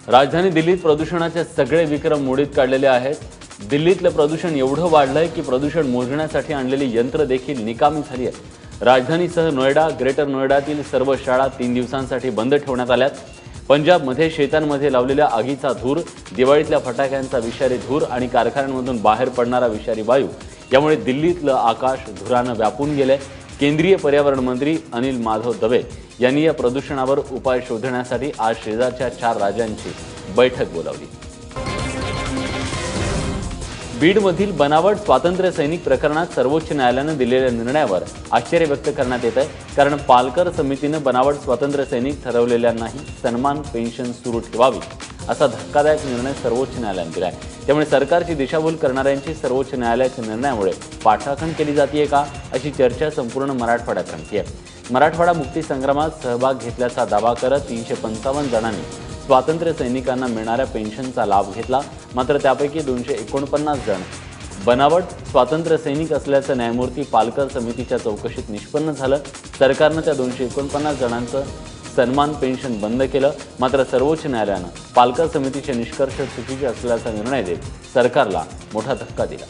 राजधानी दिल्लीत प्रदूषणाचे सगळे विक्रम मोडीत काढलेले आहेत। दिल्लीतलं प्रदूषण एवढं वाढलंय की प्रदूषण मोजण्यासाठी आणलेली यंत्र देखील निकामी झाली आहेत। राजधानीसह नोएडा, ग्रेटर नोएडातील सर्व शाळा 3 दिवसांसाठी बंद ठेवण्यात आल्यात। पंजाबमध्ये शेतांमध्ये लावलेल्या आगीचा धूर, दिवाळीतल्या फटाक्यांचा विषारी धूर आणि कारखान्यांमधून बाहेर पडणारा विषारी वायू यामुळे दिल्लीतलं आकाश धुरानं व्यापून गेलंय। केंद्रीय पर्यावरण मंत्री अनिल माधव दवे यांनी या प्रदूषणावर उपाय शोधण्यासाठी आज शेजारच्या 4 राज्यांची बैठक बोलावली। बीडमधील बनावट स्वातंत्र्य सैनिक प्रकरणात सर्वोच्च न्यायालयाने दिलेल्या निर्णयावर आश्चर्य व्यक्त करण्यात येत आहे। कारण पालकर समितीने बनावट स्वातंत्र्य सैनिक ठरवलेल्यांनाही सन्मान पेन्शन सुरू ठेवावी असा धक्कादायक निर्णय सर्वोच्च न्यायालयाने दिला आहे। त्यामुळे सरकारची दिशाभूल करणाऱ्यांची सर्वोच्च न्यायालयाच्या निर्णयामुळे पाठराखण केली जाते का अशी चर्चा संपूर्ण मराठवाड्यात रंगतेय। मराठवाडा मुक्ती संग्रामात सहभाग घेतल्याचा दावा करत 355 जणांनी स्वातंत्र्य सैनिकांना मिळणाऱ्या पेन्शनचा लाभ घेतला। मात्र त्यापैकी 249 जण बनावट स्वातंत्र्य सैनिक असल्याचं न्यायमूर्ती पालकर समितीच्या चौकशीत निष्पन्न झालं। सरकारनं त्या 249 जणांचं सन्मान पेन्शन बंद केलं। मात्र सर्वोच्च न्यायालयानं पालकर समितीचे निष्कर्ष चुकीचे असल्याचा निर्णय देत सरकारला मोठा धक्का दिला।